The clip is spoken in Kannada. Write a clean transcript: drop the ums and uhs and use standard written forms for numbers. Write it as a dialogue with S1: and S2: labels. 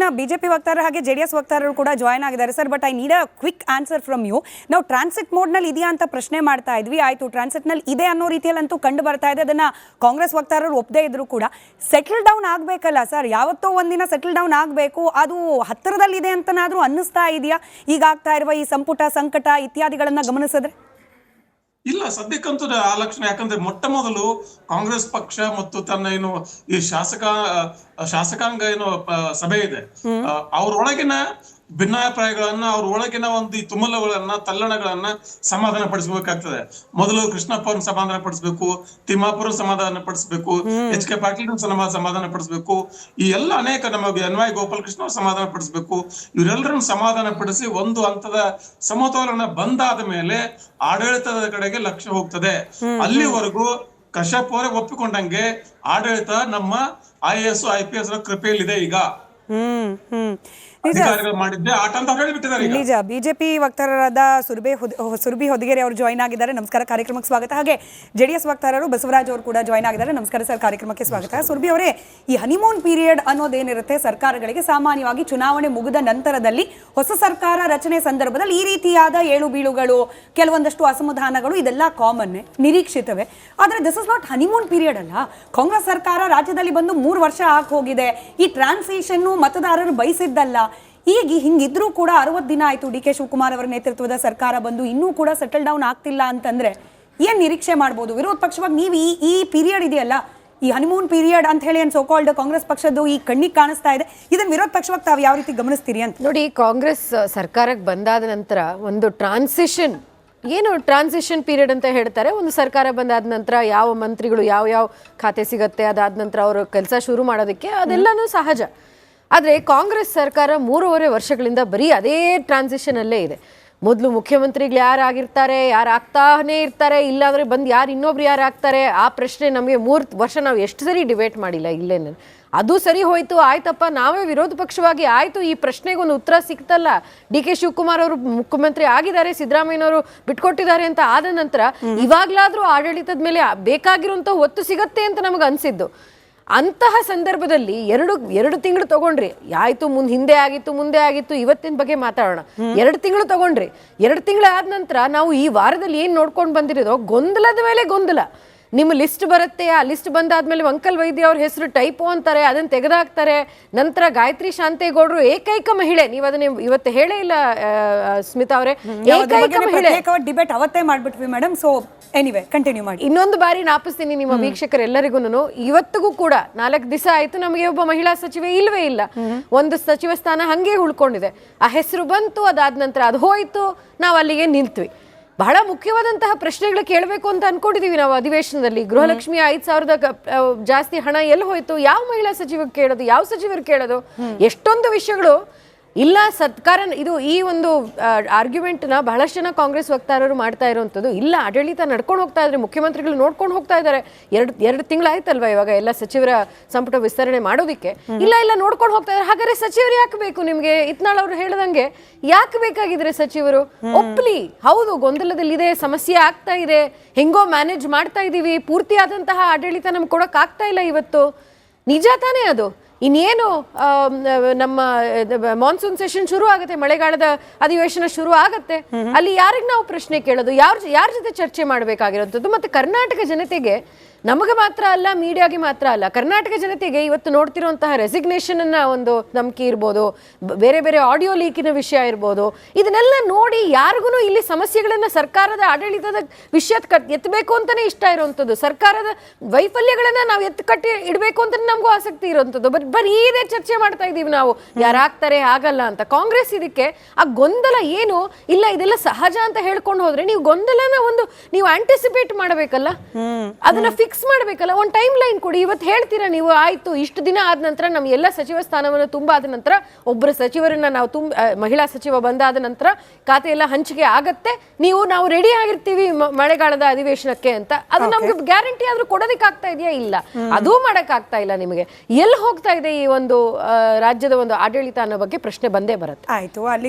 S1: ಇನ್ನು ಬಿಜೆಪಿ ವಕ್ತಾರರು ಹಾಗೆ ಜೆಡಿಎಸ್ ವಕ್ತಾರರು ಕೂಡ ಜಾಯ್ನ್ ಆಗಿದ್ದಾರೆ sir. But I need a quick answer from you. ನಾವು ಟ್ರಾನ್ಸಿಟ್ ಮೋಡ್ನಲ್ಲಿ ಇದೆಯಾ ಅಂತ ಪ್ರಶ್ನೆ ಮಾಡ್ತಾ ಇದ್ವಿ. ಆಯಿತು, ಟ್ರಾನ್ಸಿಟ್ನಲ್ಲಿ ಇದೆ ಅನ್ನೋ ರೀತಿಯಲ್ಲಂತೂ ಕಂಡು ಬರ್ತಾ ಇದೆ. ಅದನ್ನು ಕಾಂಗ್ರೆಸ್ ವಕ್ತಾರರು ಒಪ್ಪದೇ ಇದ್ರು ಕೂಡ ಸೆಟಲ್ ಡೌನ್ ಆಗಬೇಕಲ್ಲ ಸರ್, ಯಾವತ್ತೋ ಒಂದಿನ ಸೆಟಲ್ ಡೌನ್ ಆಗಬೇಕು. ಅದು ಹತ್ತಿರದಲ್ಲಿದೆ ಅಂತನಾದರೂ ಅನ್ನಿಸ್ತಾ ಇದೆಯಾ ಈಗ ಆಗ್ತಾ ಇರುವ ಈ ಸಂಪುಟ ಸಂಕಟ ಇತ್ಯಾದಿಗಳನ್ನು ಗಮನಿಸಿದ್ರೆ?
S2: ಇಲ್ಲ, ಸದ್ಯಕ್ಕಂತೂ ಆ ಲಕ್ಷಣ. ಯಾಕಂದ್ರೆ ಮೊಟ್ಟ ಮೊದಲು ಕಾಂಗ್ರೆಸ್ ಪಕ್ಷ ಮತ್ತು ತನ್ನ ಏನು ಈ ಶಾಸಕಾಂಗ ಏನು ಸಭೆ ಇದೆ, ಅವ್ರೊಳಗಿನ ಭಿನ್ನಾಭಿಪ್ರಾಯಗಳನ್ನ, ಅವ್ರ ಒಳಗಿನ ಒಂದು ಈ ತುಮಲಗಳನ್ನ, ತಲ್ಲಣಗಳನ್ನ ಸಮಾಧಾನ ಪಡಿಸಬೇಕಾಗ್ತದೆ. ಮೊದಲು ಕೃಷ್ಣಪ್ಪ ಅವ್ರನ್ನ ಸಮಾಧಾನ ಪಡಿಸ್ಬೇಕು, ತಿಮ್ಮಾಪುರ ಸಮಾಧಾನ ಪಡಿಸ್ಬೇಕು, HK ಪಾಟೀಲ್ ಸಮಾಧಾನ ಪಡಿಸ್ಬೇಕು, ಈ ಎಲ್ಲ ಅನೇಕ ನಮಗೆ NY ಗೋಪಾಲಕೃಷ್ಣ ಅವ್ರ ಸಮಾಧಾನ ಪಡಿಸ್ಬೇಕು. ಇವರೆಲ್ಲರನ್ನು ಸಮಾಧಾನ ಪಡಿಸಿ ಒಂದು ಹಂತದ ಸಮತೋಲನ ಬಂದಾದ ಮೇಲೆ ಆಡಳಿತದ ಕಡೆಗೆ ಲಕ್ಷ್ಯ ಹೋಗ್ತದೆ. ಅಲ್ಲಿವರೆಗೂ ಕಶ್ಯಪ್ ಅವರೇ ಒಪ್ಪಿಕೊಂಡಂಗೆ ಆಡಳಿತ ನಮ್ಮ IAS IPS ಕೃಪೆಯಲ್ಲಿದೆ. ಈಗ ಮಾಡಿದ್ದೆ ಆಟ ಅಂತ ಹೇಳಿಬಿಟ್ಟಿದ್ದಾರೆ.
S1: ನಿಜ. ಬಿಜೆಪಿ ವಕ್ತಾರರಾದ ಸುರಭಿ ಹೊದಿಗೆರೆ ಅವರು ಜಾಯ್ನ್ ಆಗಿದ್ದಾರೆ. ನಮಸ್ಕಾರ, ಕಾರ್ಯಕ್ರಮಕ್ಕೆ ಸ್ವಾಗತ. ಹಾಗೆ ಜೆಡಿಎಸ್ ವಕ್ತಾರರು ಬಸವರಾಜ್ ಅವರು ಕೂಡ ಜಾಯ್ನ್ ಆಗಿದ್ದಾರೆ. ನಮಸ್ಕಾರ ಸರ್, ಕಾರ್ಯಕ್ರಮಕ್ಕೆ ಸ್ವಾಗತ. ಸುರಭಿ ಅವರೇ, ಈ ಹನಿಮೂನ್ ಪೀರಿಯಡ್ ಅನ್ನೋದೇನಿರುತ್ತೆ ಸರ್ಕಾರಗಳಿಗೆ, ಸಾಮಾನ್ಯವಾಗಿ ಚುನಾವಣೆ ಮುಗಿದ ನಂತರದಲ್ಲಿ ಹೊಸ ಸರ್ಕಾರ ರಚನೆ ಸಂದರ್ಭದಲ್ಲಿ ಈ ರೀತಿಯಾದ ಏಳು ಬೀಳುಗಳು, ಕೆಲವೊಂದಷ್ಟು ಅಸಮಾಧಾನಗಳು, ಇದೆಲ್ಲ ಕಾಮನ್, ನಿರೀಕ್ಷಿತವೇ. ಆದರೆ this is not honeymoon period ಅಲ್ಲ. ಕಾಂಗ್ರೆಸ್ ಸರ್ಕಾರ ರಾಜ್ಯದಲ್ಲಿ ಬಂದು 3 ವರ್ಷ ಹೋಗಿದೆ. ಈ ಟ್ರಾನ್ಸಿಷನ್ ಮತದಾರರು ಬಯಸಿದ್ದಲ್ಲ. ಈಗ ಹಿಂಗಿದ್ರೂ ಕೂಡ 60 ದಿನ ಆಯ್ತು DK ಶಿವಕುಮಾರ್ ಅವರ ನೇತೃತ್ವದ ಸರ್ಕಾರ ಬಂದು, ಇನ್ನೂ ಕೂಡ ಸೆಟಲ್ ಡೌನ್ ಆಗ್ತಿಲ್ಲ ಅಂತಂದ್ರೆ ಏನ್ ನಿರೀಕ್ಷೆ ಮಾಡ್ಬೋದು? ವಿರೋಧ ಪಕ್ಷವಾಗಿ ನೀವು ಈ ಪೀರಿಯಡ್ ಇದೆಯಲ್ಲ, ಈ ಹನಿಮೂನ್ ಪೀರಿಯಡ್ ಅಂತ ಹೇಳಿ ಏನು ಸೋಕಾಲ್ಡ್ ಕಾಂಗ್ರೆಸ್ ಪಕ್ಷದ್ದು ಈ ಕಣ್ಣಿಗೆ ಕಾಣಿಸ್ತಾ ಇದೆ, ಇದನ್ನ ವಿರೋಧ ಪಕ್ಷವಾಗಿ ತಾವು ಯಾವ ರೀತಿ ಗಮನಿಸ್ತೀರಿ ಅಂತ?
S3: ನೋಡಿ, ಕಾಂಗ್ರೆಸ್ ಸರ್ಕಾರಕ್ಕೆ ಬಂದಾದ ನಂತರ ಒಂದು ಟ್ರಾನ್ಸಿಷನ್ ಪೀರಿಯಡ್ ಅಂತ ಹೇಳ್ತಾರೆ. ಒಂದು ಸರ್ಕಾರ ಬಂದಾದ ನಂತರ ಯಾವ ಮಂತ್ರಿಗಳು ಯಾವ ಖಾತೆ ಸಿಗತ್ತೆ, ಅದಾದ ನಂತರ ಅವರು ಕೆಲಸ ಶುರು ಮಾಡೋದಕ್ಕೆ ಅದೆಲ್ಲನೂ ಸಹಜ. ಆದರೆ ಕಾಂಗ್ರೆಸ್ ಸರ್ಕಾರ 3.5 ವರ್ಷಗಳಿಂದ ಬರೀ ಅದೇ ಟ್ರಾನ್ಸಿಷನ್ ಅಲ್ಲೇ ಇದೆ. ಮೊದಲು ಮುಖ್ಯಮಂತ್ರಿಗಳು ಯಾರಾಗಿರ್ತಾರೆ, ಯಾರು ಆಗ್ತಾನೇ ಇರ್ತಾರೆ, ಇಲ್ಲಾಂದರೆ ಬಂದು ಇನ್ನೊಬ್ರು ಯಾರು ಆಗ್ತಾರೆ, ಆ ಪ್ರಶ್ನೆ ನಮಗೆ 3 ವರ್ಷ ನಾವು ಎಷ್ಟು ಸರಿ ಡಿಬೇಟ್ ಮಾಡಿಲ್ಲ. ಇಲ್ಲೇನು ಅದು ಸರಿ ಹೋಯ್ತು, ಆಯ್ತಪ್ಪ, ನಾವೇ ವಿರೋಧ ಪಕ್ಷವಾಗಿ ಆಯ್ತು, ಈ ಪ್ರಶ್ನೆಗೊಂದು ಉತ್ತರ ಸಿಕ್ತಲ್ಲ, DK ಶಿವಕುಮಾರ್ ಅವರು ಮುಖ್ಯಮಂತ್ರಿ ಆಗಿದ್ದಾರೆ, ಸಿದ್ದರಾಮಯ್ಯನವರು ಬಿಟ್ಕೊಟ್ಟಿದ್ದಾರೆ ಅಂತ ಆದ ನಂತರ ಇವಾಗ್ಲಾದ್ರೂ ಆಡಳಿತದ ಮೇಲೆ ಬೇಕಾಗಿರುವಂಥ ಒತ್ತು ಸಿಗತ್ತೆ ಅಂತ ನಮಗೆ ಅನಿಸಿದ್ದು. ಅಂತಹ ಸಂದರ್ಭದಲ್ಲಿ ಎರಡು ತಿಂಗಳು ತಗೊಂಡ್ರಿ, ಆಯ್ತು, ಮುಂದೆ ಆಗಿತ್ತು, ಇವತ್ತಿನ ಬಗ್ಗೆ ಮಾತಾಡೋಣ. 2 ತಿಂಗಳು ತಗೊಂಡ್ರಿ. 2 ತಿಂಗಳು ಆದ ನಂತರ ನಾವು ಈ ವಾರದಲ್ಲಿ ಏನು ನೋಡ್ಕೊಂಡು ಬಂದಿರೋದೋ ಗೊಂದಲದ ಮೇಲೆ ಗೊಂದಲ. ನಿಮ್ಮ ಲಿಸ್ಟ್ ಬರುತ್ತೆ, ಆ ಲಿಸ್ಟ್ ಬಂದಾದ್ಮೇಲೆ ಅಂಕಲ್ ವೈದ್ಯ ಅವ್ರ ಹೆಸರು ಟೈಪೋ ಅಂತಾರೆ, ಅದನ್ನು ತೆಗೆದಾಕ್ತಾರೆ. ನಂತರ ಗಾಯತ್ರಿ ಶಾಂತೇಗೌಡರು ಏಕೈಕ ಮಹಿಳೆ, ನೀವು ಅದನ್ನ ಇವತ್ತು ಹೇಳೇ ಇಲ್ಲ ಸ್ಮಿತಾ ಅವರೇ, ಏಕೈಕ ಮಹಿಳೆ.
S1: ಡಿಬೇಟ್ ಅವತ್ತೇ ಮಾಡ್ಬಿಟ್ವಿ ಮೇಡಮ್. ಸೊ ಎನಿವೆ, ಕಂಟಿನ್ಯೂ ಮಾಡಿ.
S3: ಇನ್ನೊಂದು ಬಾರಿ ನಾಪಿಸ್ತೀನಿ ನಿಮ್ಮ ವೀಕ್ಷಕರೆಲ್ಲರಿಗೂ. ಇವತ್ತಿಗೂ ಕೂಡ 4 ದಿವಸ ಆಯ್ತು, ನಮಗೆ ಒಬ್ಬ ಮಹಿಳಾ ಸಚಿವೆ ಇಲ್ವೇ ಇಲ್ಲ. ಒಂದು ಸಚಿವ ಸ್ಥಾನ ಹಂಗೆ ಉಳ್ಕೊಂಡಿದೆ. ಆ ಹೆಸರು ಬಂತು, ಅದಾದ ನಂತರ ಅದು ಹೋಯ್ತು, ನಾವು ಅಲ್ಲಿಗೆ ನಿಲ್ತ್ವಿ. ಬಹಳ ಮುಖ್ಯವಾದಂತಹ ಪ್ರಶ್ನೆಗಳು ಕೇಳಬೇಕು ಅಂತ ಅನ್ಕೊಂಡಿದೀವಿ ನಾವು ಅಧಿವೇಶನದಲ್ಲಿ. ಗೃಹಲಕ್ಷ್ಮಿ 5,000 ಜಾಸ್ತಿ ಹಣ ಎಲ್ಲಿ ಹೋಯ್ತು, ಯಾವ ಮಹಿಳಾ ಸಚಿವರಿಗೆ ಕೇಳೋದು, ಯಾವ ಸಚಿವರು ಕೇಳೋದು, ಎಷ್ಟೊಂದು ವಿಷಯಗಳು ಇಲ್ಲ. ಸರ್ಕಾರ ಇದು ಈ ಒಂದು ಆರ್ಗ್ಯುಮೆಂಟ್ನ ಬಹಳಷ್ಟು ಜನ ಕಾಂಗ್ರೆಸ್ ವಕ್ತಾರರು ಮಾಡ್ತಾ ಇರುವಂಥದ್ದು. ಇಲ್ಲ, ಆಡಳಿತ ನಡ್ಕೊಂಡು ಹೋಗ್ತಾ ಇದ್ದಾರೆ, ಮುಖ್ಯಮಂತ್ರಿಗಳು ನೋಡ್ಕೊಂಡು ಹೋಗ್ತಾ ಇದ್ದಾರೆ. ಎರಡು ತಿಂಗಳಾಯ್ತಲ್ವಾ ಇವಾಗ ಎಲ್ಲ ಸಚಿವರ ಸಂಪುಟ ವಿಸ್ತರಣೆ ಮಾಡೋದಿಕ್ಕೆ. ಇಲ್ಲ ನೋಡ್ಕೊಂಡು ಹೋಗ್ತಾ ಇದ್ದಾರೆ. ಹಾಗಾದ್ರೆ ಸಚಿವರು ಯಾಕೆ ಬೇಕು ನಿಮ್ಗೆ? ಇತ್ನಾಳ್ ಅವರು ಹೇಳ್ದಂಗೆ ಯಾಕೆ ಬೇಕಾಗಿದ್ರೆ ಸಚಿವರು? ಒಪ್ಲಿ, ಹೌದು, ಗೊಂದಲದಲ್ಲಿದೆ, ಸಮಸ್ಯೆ ಆಗ್ತಾ ಇದೆ, ಹೆಂಗೋ ಮ್ಯಾನೇಜ್ ಮಾಡ್ತಾ ಇದೀವಿ, ಪೂರ್ತಿಯಾದಂತಹ ಆಡಳಿತ ನಮ್ಗೆ ಕೊಡಕ್ ಆಗ್ತಾ ಇಲ್ಲ ಇವತ್ತು. ನಿಜ ತಾನೇ ಅದು? ಇನ್ನೇನು ನಮ್ಮ ಮಾನ್ಸೂನ್ ಸೆಷನ್ ಶುರು ಆಗುತ್ತೆ, ಮಳೆಗಾಲದ ಅಧಿವೇಶನ ಶುರು ಆಗತ್ತೆ. ಅಲ್ಲಿ ಯಾರಿಗೆ ನಾವು ಪ್ರಶ್ನೆ ಕೇಳೋದು, ಯಾರ ಜೊತೆ ಚರ್ಚೆ ಮಾಡಬೇಕಾಗಿರೋಂಥದ್ದು? ಮತ್ತೆ ಕರ್ನಾಟಕ ಜನತೆಗೆ, ನಮಗೆ ಮಾತ್ರ ಅಲ್ಲ, ಮೀಡಿಯಾಗೆ ಮಾತ್ರ ಅಲ್ಲ, ಕರ್ನಾಟಕ ಜನತೆಗೆ ಇವತ್ತು ನೋಡ್ತಿರುವಂತಹ ರೆಸಿಗ್ನೇಷನ್ ಅನ್ನ ಒಂದು ನಂಬಿಕೆ ಇರ್ಬೋದು, ಬೇರೆ ಆಡಿಯೋ ಲೀಕಿನ ವಿಷಯ ಇರ್ಬೋದು, ಇದನ್ನೆಲ್ಲ ನೋಡಿ ಯಾರಿಗೂ ಇಲ್ಲಿ ಸಮಸ್ಯೆಗಳನ್ನ ಸರ್ಕಾರದ ಆಡಳಿತದ ವಿಷಯ ಎತ್ತಬೇಕು ಅಂತಾನೆ ಇಷ್ಟ ಇರುವಂಥದ್ದು. ಸರ್ಕಾರದ ವೈಫಲ್ಯಗಳನ್ನ ನಾವು ಕಟ್ಟಿ ಇಡಬೇಕು ಅಂತ ನಮಗೂ ಆಸಕ್ತಿ ಇರುವಂಥದ್ದು. ಬರೀ ಇದೇ ಚರ್ಚೆ ಮಾಡ್ತಾ ಇದೀವಿ ನಾವು, ಯಾರಾಗ್ತಾರೆ ಆಗಲ್ಲ ಅಂತ. ಕಾಂಗ್ರೆಸ್ ಇದಕ್ಕೆ ಆ ಗೊಂದಲ ಏನು ಇಲ್ಲ, ಇದೆಲ್ಲ ಸಹಜ ಅಂತ ಹೇಳ್ಕೊಂಡು ಹೋದ್ರೆ ನೀವು ಗೊಂದಲನ ನೀವು ಆಂಟಿಸಿಪೇಟ್ ಮಾಡಬೇಕಲ್ಲ, ಅದನ್ನ ಫಿಕ್ಸ್ ಮಾಡಬೇಕಲ್ಲ, ಒಂದು ಟೈಮ್ ಲೈನ್ ಕೊಡಿ. ಇವತ್ತು ಹೇಳ್ತೀರಾ ನೀವು, ಆಯ್ತು, ಇಷ್ಟು ದಿನ ಆದ ನಂತರ ನಮ್ಮ ಎಲ್ಲ ಸಚಿವ ಸ್ಥಾನವನ್ನು ತುಂಬಾದ ನಂತರ ಒಬ್ಬರು ಸಚಿವರನ್ನ ನಾವು ಮಹಿಳಾ ಸಚಿವ ಬಂದಾದ ನಂತರ ಖಾತೆ ಎಲ್ಲ ಹಂಚಿಕೆ ಆಗತ್ತೆ, ನಾವು ರೆಡಿ ಆಗಿರ್ತೀವಿ ಮಳೆಗಾಲದ ಅಧಿವೇಶನಕ್ಕೆ ಅಂತ. ಅದು ನಮ್ಗೆ ಗ್ಯಾರಂಟಿ ಆದ್ರೂ ಕೊಡೋದಕ್ಕೆ ಆಗ್ತಾ ಇದೆಯಾ? ಇಲ್ಲ, ಅದೂ ಮಾಡಕ್ ಆಗ್ತಾ ಇಲ್ಲ. ನಿಮಗೆ ಎಲ್ಲಿ ಹೋಗ್ತಾ ಇದೆ ಈ ಒಂದು ರಾಜ್ಯದ ಒಂದು ಆಡಳಿತ ಅನ್ನೋ ಬಗ್ಗೆ ಪ್ರಶ್ನೆ ಬಂದೇ ಬರುತ್ತೆ.
S1: ಆಯ್ತು. ಅಲ್ಲಿ